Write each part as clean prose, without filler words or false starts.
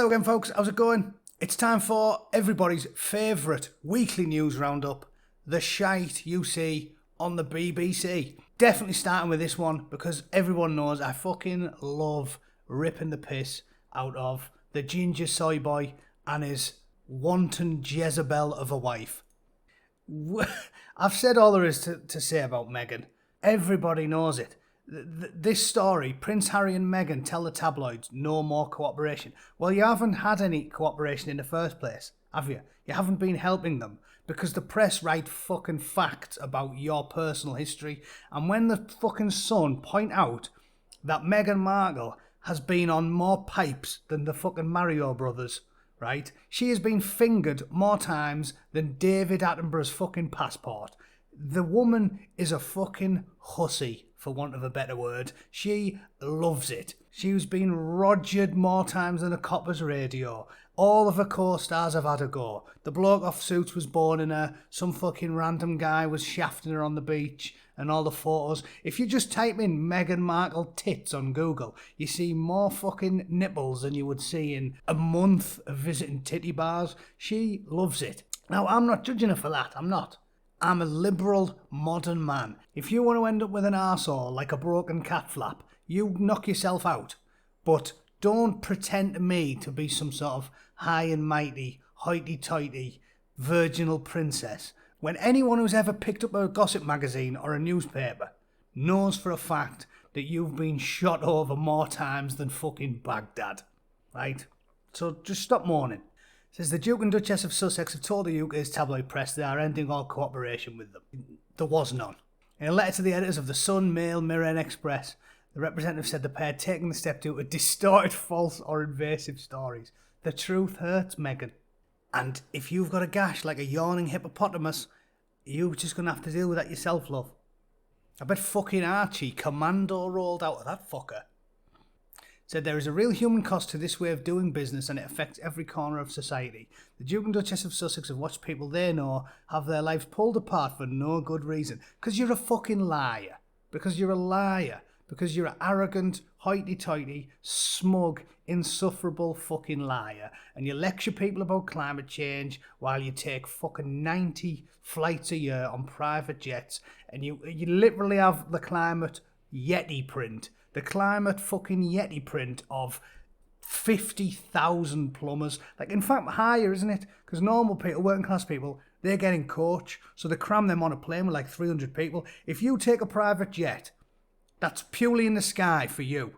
Hello again, folks. How's it going? It's time for everybody's favourite weekly news roundup, the Shite You See on the BBC. Definitely starting with this one because everyone knows I fucking love ripping the piss out of the ginger soy boy and his wanton Jezebel of a wife. I've said all there is to say about Meghan. Everybody knows it. This story, Prince Harry and Meghan tell the tabloids no more cooperation. Well, you haven't had any cooperation in the first place, have you? You haven't been helping them because the press write fucking facts about your personal history. And when the fucking Sun point out that Meghan Markle has been on more pipes than the fucking Mario brothers, right? She has been fingered more times than David Attenborough's fucking passport. The woman is a fucking hussy, for want of a better word. She loves it. She's been rogered more times than a copper's radio. All of her co-stars have had a go. The bloke off Suits was born in her. Some fucking random guy was shafting her on the beach. And all the photos. If you just type in Meghan Markle tits on Google, you see more fucking nipples than you would see in a month of visiting titty bars. She loves it. Now, I'm not judging her for that. I'm not. I'm a liberal, modern man. If you want to end up with an arsehole like a broken cat flap, you knock yourself out. But don't pretend to me to be some sort of high and mighty, hoity-toity, virginal princess, when anyone who's ever picked up a gossip magazine or a newspaper knows for a fact that you've been shot over more times than fucking Baghdad. Right? So just stop mourning. Says the Duke and Duchess of Sussex have told the UK's tabloid press they are ending all cooperation with them. There was none. In a letter to the editors of The Sun, Mail, Mirror and Express, the representative said the pair had taken the step due to distorted, false or invasive stories. The truth hurts, Meghan. And if you've got a gash like a yawning hippopotamus, you're just going to have to deal with that yourself, love. I bet fucking Archie commando rolled out of that fucker. Said there is a real human cost to this way of doing business and it affects every corner of society. The Duke and Duchess of Sussex have watched people they know have their lives pulled apart for no good reason. Because you're a fucking liar. Because you're a liar. Because you're an arrogant, hoity-toity, smug, insufferable fucking liar. And you lecture people about climate change while you take fucking 90 flights a year on private jets. And you literally have the climate Yeti print. The climate fucking Yeti print of 50,000 plumbers. Like, in fact, higher, isn't it? Because normal people, working class people, they're getting coach. So they cram them on a plane with like 300 people. If you take a private jet, that's purely in the sky for you.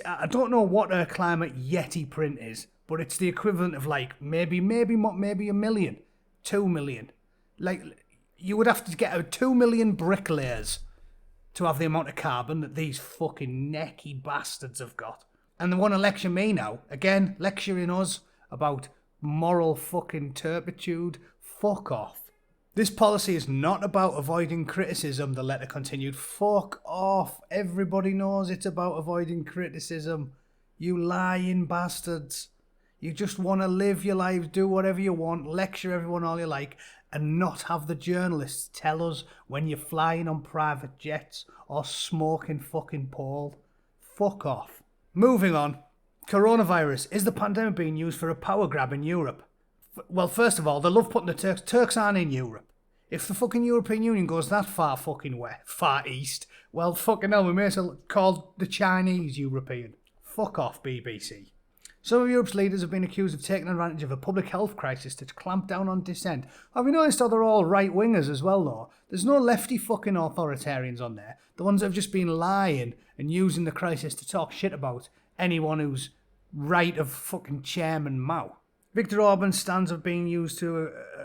I don't know what a climate Yeti print is, but it's the equivalent of like maybe a million, 2 million. Like, you would have to get 2 million bricklayers to have the amount of carbon that these fucking necky bastards have got. And they want to lecture me now. Again, lecturing us about moral fucking turpitude. Fuck off. This policy is not about avoiding criticism, the letter continued. Fuck off. Everybody knows it's about avoiding criticism. You lying bastards. You just want to live your lives, do whatever you want, lecture everyone all you like, and not have the journalists tell us when you're flying on private jets or smoking fucking pole. Fuck off. Moving on. Coronavirus. Is the pandemic being used for a power grab in Europe? Well, first of all, they love putting the Turks. Turks aren't in Europe. If the fucking European Union goes that far fucking west, far east, well, fucking hell, we may as well call the Chinese European. Fuck off, BBC. Some of Europe's leaders have been accused of taking advantage of a public health crisis to clamp down on dissent. Have you noticed how they're all right-wingers as well, though? There's no lefty fucking authoritarians on there. The ones that have just been lying and using the crisis to talk shit about anyone who's right of fucking Chairman Mao. Viktor Orban's stands of being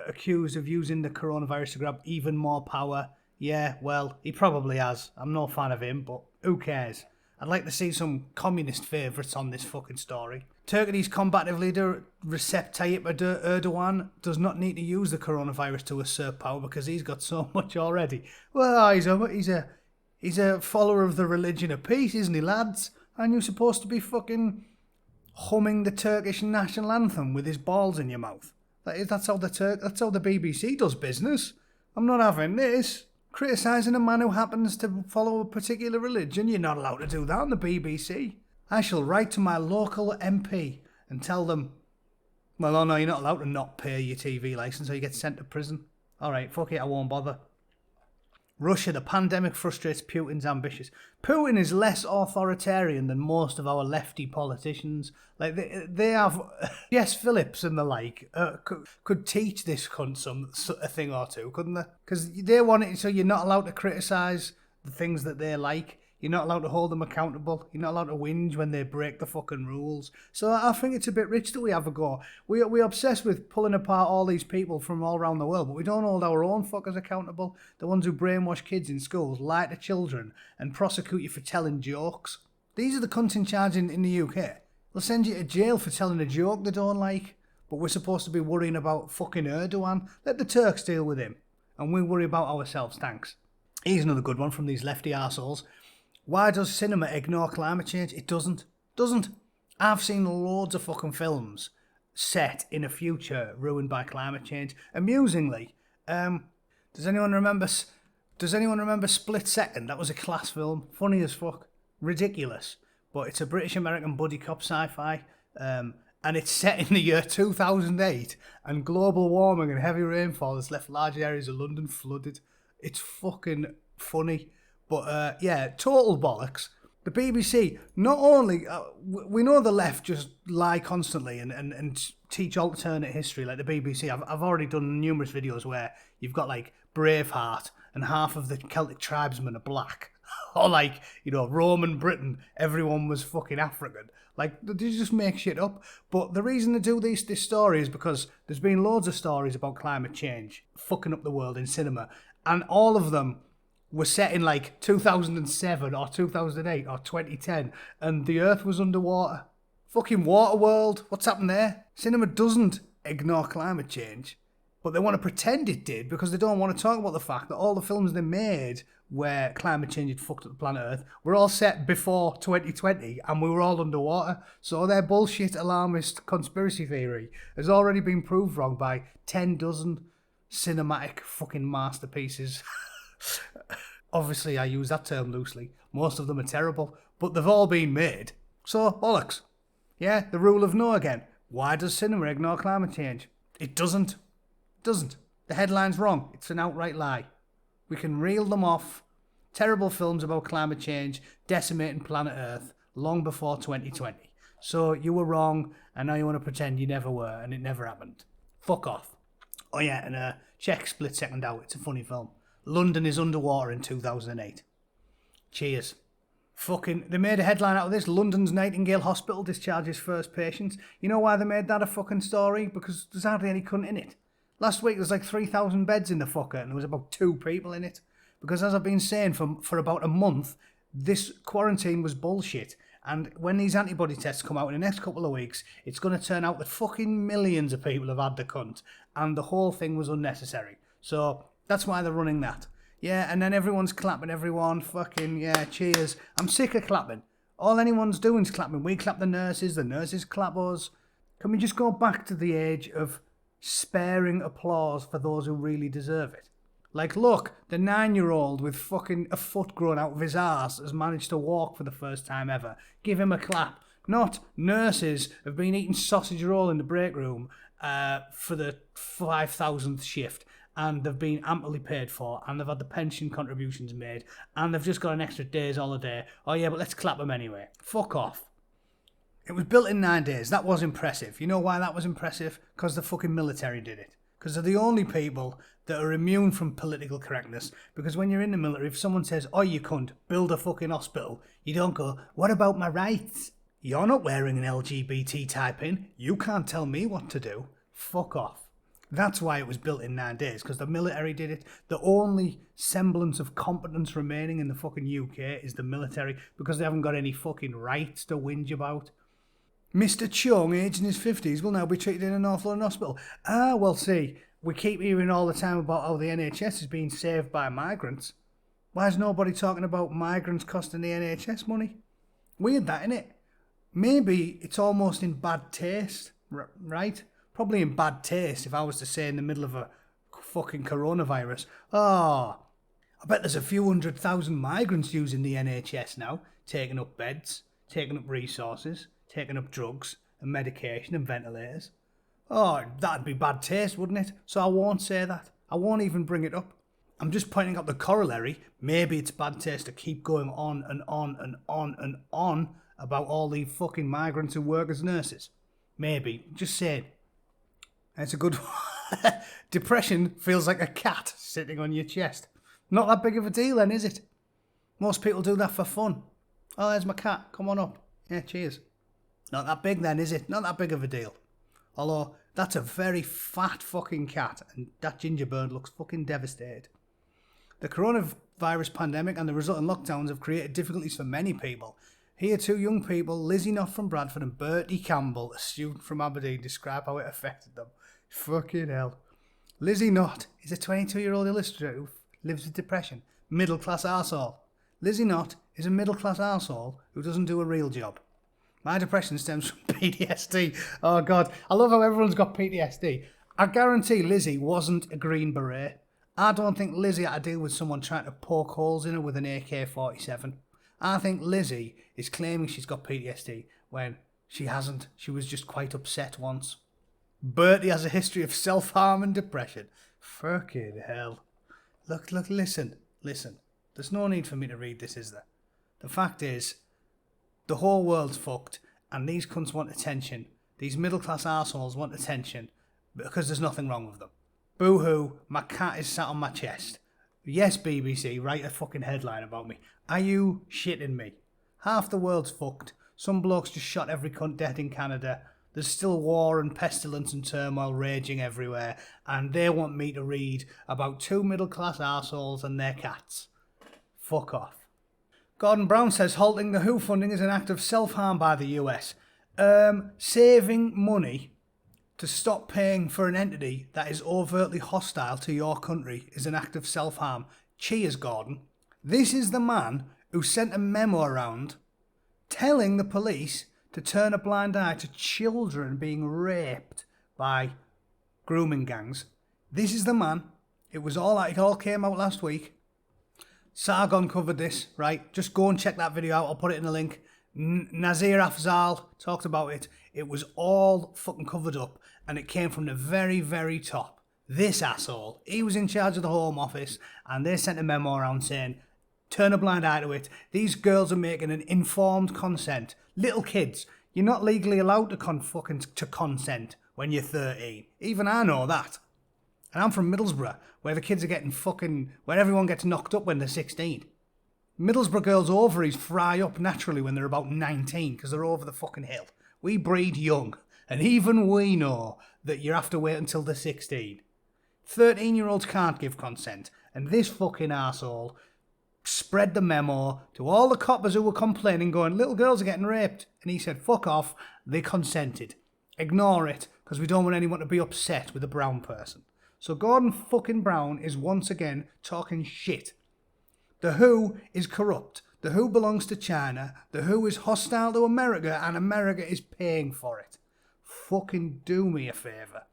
accused of using the coronavirus to grab even more power. Yeah, well, he probably has. I'm no fan of him, but who cares? I'd like to see some communist favourites on this fucking story. Turkey's combative leader Recep Tayyip Erdogan does not need to use the coronavirus to usurp power because he's got so much already. Well, he's a follower of the religion of peace, isn't he, lads? Aren't you supposed to be fucking humming the Turkish national anthem with his balls in your mouth? That's how the BBC does business. I'm not having this. Criticising a man who happens to follow a particular religion, you're not allowed to do that on the BBC. I shall write to my local MP and tell them, well, oh no, you're not allowed to not pay your TV licence or you get sent to prison. Alright, fuck it, I won't bother. Russia, the pandemic frustrates Putin's ambitions. Putin is less authoritarian than most of our lefty politicians. Like, they have... Jess Phillips and the like could teach this cunt a thing or two, couldn't they? Because they want it so you're not allowed to criticise the things that they like. You're not allowed to hold them accountable. You're not allowed to whinge when they break the fucking rules. So I think it's a bit rich that we have a go. We're obsessed with pulling apart all these people from all around the world, but we don't hold our own fuckers accountable. The ones who brainwash kids in schools, lie to children, and prosecute you for telling jokes. These are the cunts in charge in the UK. They'll send you to jail for telling a joke they don't like, but we're supposed to be worrying about fucking Erdogan. Let the Turks deal with him, and we worry about ourselves, thanks. Here's another good one from these lefty arseholes. Why does cinema ignore climate change? It doesn't. I've seen loads of fucking films set in a future ruined by climate change. Amusingly, does anyone remember Split Second? That was a class film. Funny as fuck. Ridiculous. But it's a British-American buddy cop sci-fi. And it's set in the year 2008. And global warming and heavy rainfall has left large areas of London flooded. It's fucking funny. But yeah, total bollocks. The BBC, not only... we know the left just lie constantly and teach alternate history like the BBC. I've already done numerous videos where you've got like Braveheart and half of the Celtic tribesmen are black. Or like, you know, Roman Britain, everyone was fucking African. Like, they just make shit up. But the reason they do this story is because there's been loads of stories about climate change fucking up the world in cinema. And all of them were set in like 2007 or 2008 or 2010 and the earth was underwater. Fucking Waterworld, what's happened there? Cinema doesn't ignore climate change, but they want to pretend it did because they don't want to talk about the fact that all the films they made where climate change had fucked up the planet Earth were all set before 2020 and we were all underwater. So their bullshit alarmist conspiracy theory has already been proved wrong by 10 dozen cinematic fucking masterpieces. Obviously, I use that term loosely. Most of them are terrible, but they've all been made. So, bollocks. Yeah, the rule of no again. Why does cinema ignore climate change? It doesn't. The headline's wrong. It's an outright lie. We can reel them off. Terrible films about climate change decimating planet Earth long before 2020. So, you were wrong, and now you want to pretend you never were, and it never happened. Fuck off. Oh yeah, and check Split Second out. It's a funny film. London is underwater in 2008. Cheers. Fucking, they made a headline out of this. London's Nightingale Hospital discharges first patients. You know why they made that a fucking story? Because there's hardly any cunt in it. Last week there's like 3,000 beds in the fucker and there was about 2 people in it. Because as I've been saying for about a month, this quarantine was bullshit. And when these antibody tests come out in the next couple of weeks, it's going to turn out that fucking millions of people have had the cunt. And the whole thing was unnecessary. So that's why they're running that. Yeah, and then everyone's clapping everyone. Fucking, yeah, cheers. I'm sick of clapping. All anyone's doing is clapping. We clap the nurses clap us. Can we just go back to the age of sparing applause for those who really deserve it? Like, look, the 9-year-old with fucking a foot grown out of his arse has managed to walk for the first time ever. Give him a clap. Not nurses have been eating sausage roll in the break room for the 5,000th shift. And they've been amply paid for, and they've had the pension contributions made, and they've just got an extra day's holiday. Oh yeah, but let's clap them anyway. Fuck off. It was built in 9 days. That was impressive. You know why that was impressive? Because the fucking military did it. Because they're the only people that are immune from political correctness. Because when you're in the military, if someone says, oh, you cunt, build a fucking hospital, you don't go, what about my rights? You're not wearing an LGBT tie pin. You can't tell me what to do. Fuck off. That's why it was built in 9 days, because the military did it. The only semblance of competence remaining in the fucking UK is the military, because they haven't got any fucking rights to whinge about. Mr. Chung, aged in his 50s, will now be treated in a North London hospital. Ah, well, see, we keep hearing all the time about how the NHS is being saved by migrants. Why is nobody talking about migrants costing the NHS money? Weird that, innit? Maybe it's almost in bad taste, right? Probably in bad taste if I was to say in the middle of a fucking coronavirus, oh, I bet there's a few 100,000 migrants using the NHS now, taking up beds, taking up resources, taking up drugs, and medication and ventilators. Oh, that'd be bad taste, wouldn't it? So I won't say that. I won't even bring it up. I'm just pointing out the corollary. Maybe it's bad taste to keep going on and on and on and on about all these fucking migrants who work as nurses. Maybe. Just saying. It's a good one. Depression feels like a cat sitting on your chest. Not that big of a deal then, is it? Most people do that for fun. Oh, there's my cat. Come on up. Yeah, cheers. Not that big then, is it? Not that big of a deal. Although, that's a very fat fucking cat, and that gingerbird looks fucking devastated. The coronavirus pandemic and the resultant lockdowns have created difficulties for many people. Here, two young people, Lizzie Knott from Bradford and Bertie Campbell, a student from Aberdeen, describe how it affected them. Fucking hell. Lizzie Knott is a 22-year-old illustrator who lives with depression. Middle-class arsehole. Lizzie Knott is a middle-class arsehole who doesn't do a real job. My depression stems from PTSD. Oh, God. I love how everyone's got PTSD. I guarantee Lizzie wasn't a Green Beret. I don't think Lizzie had to deal with someone trying to poke holes in her with an AK-47. I think Lizzie is claiming she's got PTSD when she hasn't. She was just quite upset once. Bertie has a history of self-harm and depression. Fucking hell. Look, listen. There's no need for me to read this, is there? The fact is, the whole world's fucked, and these cunts want attention. These middle-class arseholes want attention because there's nothing wrong with them. Boo-hoo, my cat is sat on my chest. Yes, BBC, write a fucking headline about me. Are you shitting me? Half the world's fucked. Some blokes just shot every cunt dead in Canada. There's still war and pestilence and turmoil raging everywhere, and they want me to read about two middle-class arseholes and their cats. Fuck off. Gordon Brown says halting the WHO funding is an act of self-harm by the US. Saving money to stop paying for an entity that is overtly hostile to your country is an act of self-harm. Cheers, Gordon. This is the man who sent a memo around telling the police to turn a blind eye to children being raped by grooming gangs. This is the man. It all came out last week. Sargon covered this, right? Just go and check that video out. I'll put it in the link. Nazir Afzal talked about it. It was all fucking covered up, and it came from the very, very top. This asshole, he was in charge of the Home Office, and they sent a memo around saying, turn a blind eye to it. These girls are making an informed consent. Little kids, you're not legally allowed to consent when you're 13. Even I know that. And I'm from Middlesbrough, where the kids are where everyone gets knocked up when they're 16. Middlesbrough girls' ovaries fry up naturally when they're about 19 because they're over the fucking hill. We breed young, and even we know that you have to wait until they're 16. 13-year-olds can't give consent, and this fucking arsehole spread the memo to all the coppers who were complaining, going, little girls are getting raped. And he said, fuck off, they consented. Ignore it, because we don't want anyone to be upset with a brown person. So Gordon fucking Brown is once again talking shit. The WHO is corrupt. The WHO belongs to China. The WHO is hostile to America, and America is paying for it. Fucking do me a favour.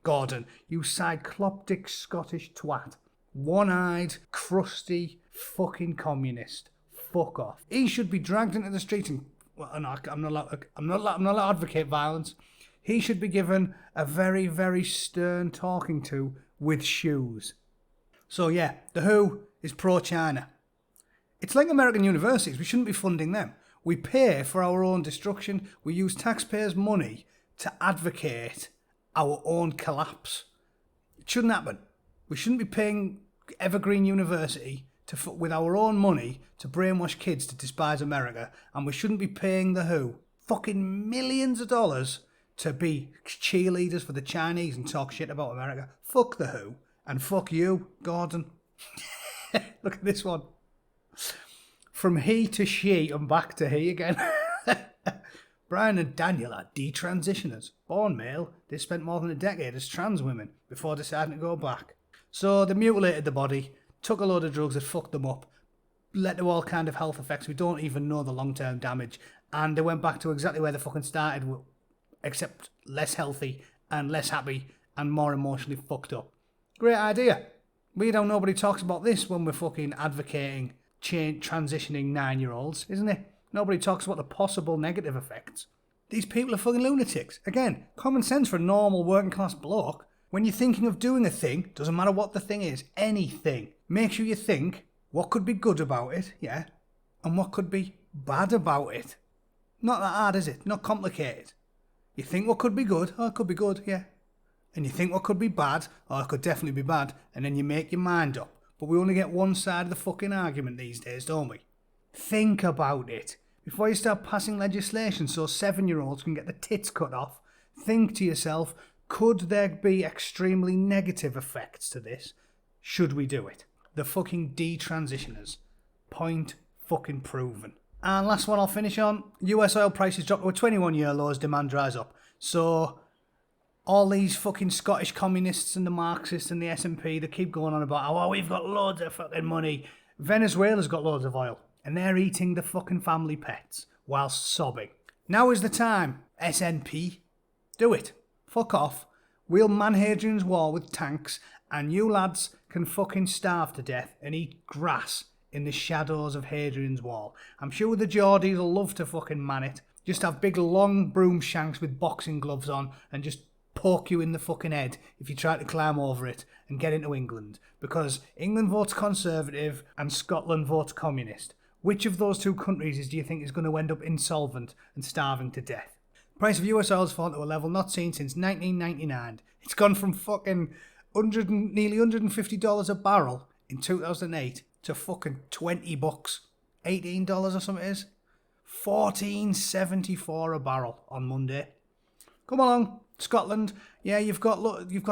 Gordon, you cycloptic Scottish twat. One-eyed, crusty, fucking communist. Fuck off. He should be dragged into the streets and... Well, no, I'm not allowed to advocate violence. He should be given a very, very stern talking to with shoes. So yeah, the WHO is pro-China. It's like American universities. We shouldn't be funding them. We pay for our own destruction. We use taxpayers' money to advocate our own collapse. It shouldn't happen. We shouldn't be paying Evergreen University with our own money to brainwash kids to despise America, and we shouldn't be paying the WHO fucking millions of dollars to be cheerleaders for the Chinese and talk shit about America. Fuck the WHO, and fuck you, Gordon. Look at this one. From he to she and back to he again. Brian and Daniel are detransitioners. Born male, they spent more than a decade as trans women before deciding to go back. So they mutilated the body, took a load of drugs that fucked them up, led to all kind of health effects. We don't even know the long-term damage. And they went back to exactly where they fucking started, except less healthy and less happy and more emotionally fucked up. Great idea. Weird how nobody talks about this when we're fucking advocating transitioning 9-year-olds, isn't it? Nobody talks about the possible negative effects. These people are fucking lunatics. Again, common sense for a normal working class bloke. When you're thinking of doing a thing, doesn't matter what the thing is, anything, make sure you think what could be good about it, yeah, and what could be bad about it. Not that hard, is it? Not complicated. You think what could be good, oh, it could be good, yeah. And you think what could be bad, oh, it could definitely be bad, and then you make your mind up. But we only get one side of the fucking argument these days, don't we? Think about it. Before you start passing legislation so 7-year-olds can get their tits cut off, think to yourself, could there be extremely negative effects to this? Should we do it? The fucking detransitioners. Point fucking proven. And last one I'll finish on. US oil prices drop to a 21-year low as demand dries up. So all these fucking Scottish communists and the Marxists and the S&P, they keep going on about, oh, we've got loads of fucking money. Venezuela's got loads of oil. And they're eating the fucking family pets whilst sobbing. Now is the time, SNP. Do it. Fuck off. We'll man Hadrian's Wall with tanks, and you lads can fucking starve to death and eat grass in the shadows of Hadrian's Wall. I'm sure the Geordies will love to fucking man it. Just have big long broom shanks with boxing gloves on and just poke you in the fucking head if you try to climb over it and get into England. Because England votes Conservative and Scotland votes Communist. Which of those two countries do you think is going to end up insolvent and starving to death? Price of US oil has fallen to a level not seen since 1999. It's gone from fucking nearly $150 a barrel in 2008 to fucking $20, $18 or something it is. $14.74 a barrel on Monday. Come along, Scotland. Yeah, you've got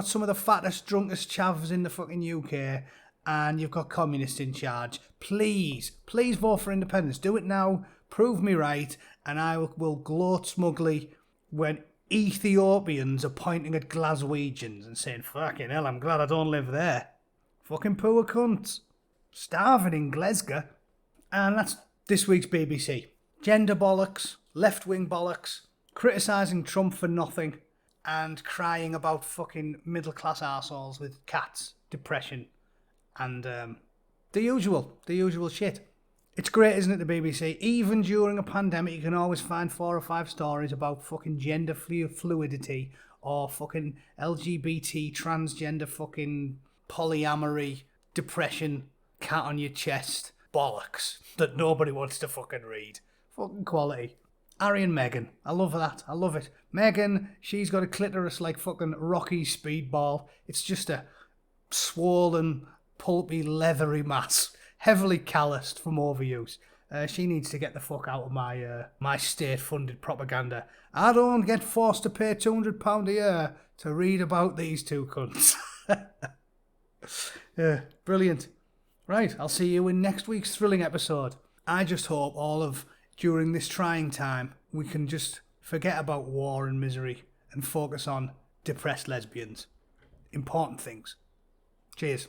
some of the fattest, drunkest chavs in the fucking UK. And you've got communists in charge. Please vote for independence. Do it now. Prove me right. And I will gloat smugly when Ethiopians are pointing at Glaswegians and saying, fucking hell, I'm glad I don't live there. Fucking poor cunts. Starving in Glasgow. And that's this week's BBC. Gender bollocks, left-wing bollocks, criticising Trump for nothing, and crying about fucking middle-class arseholes with cats, depression, and the usual shit. It's great, isn't it, the BBC? Even during a pandemic, you can always find 4 or 5 stories about fucking gender fluidity or fucking LGBT, transgender, fucking polyamory, depression, cat on your chest, bollocks that nobody wants to fucking read. Fucking quality. Harry and Meghan. I love that. I love it. Meghan, she's got a clitoris like fucking Rocky Speedball. It's just a swollen, pulpy, leathery mass, heavily calloused from overuse. She needs to get the fuck out of my state-funded propaganda. I don't get forced to pay £200 a year to read about these two cunts. Yeah, brilliant. Right, I'll see you in next week's thrilling episode. I just hope during this trying time, we can just forget about war and misery and focus on depressed lesbians. Important things. Cheers.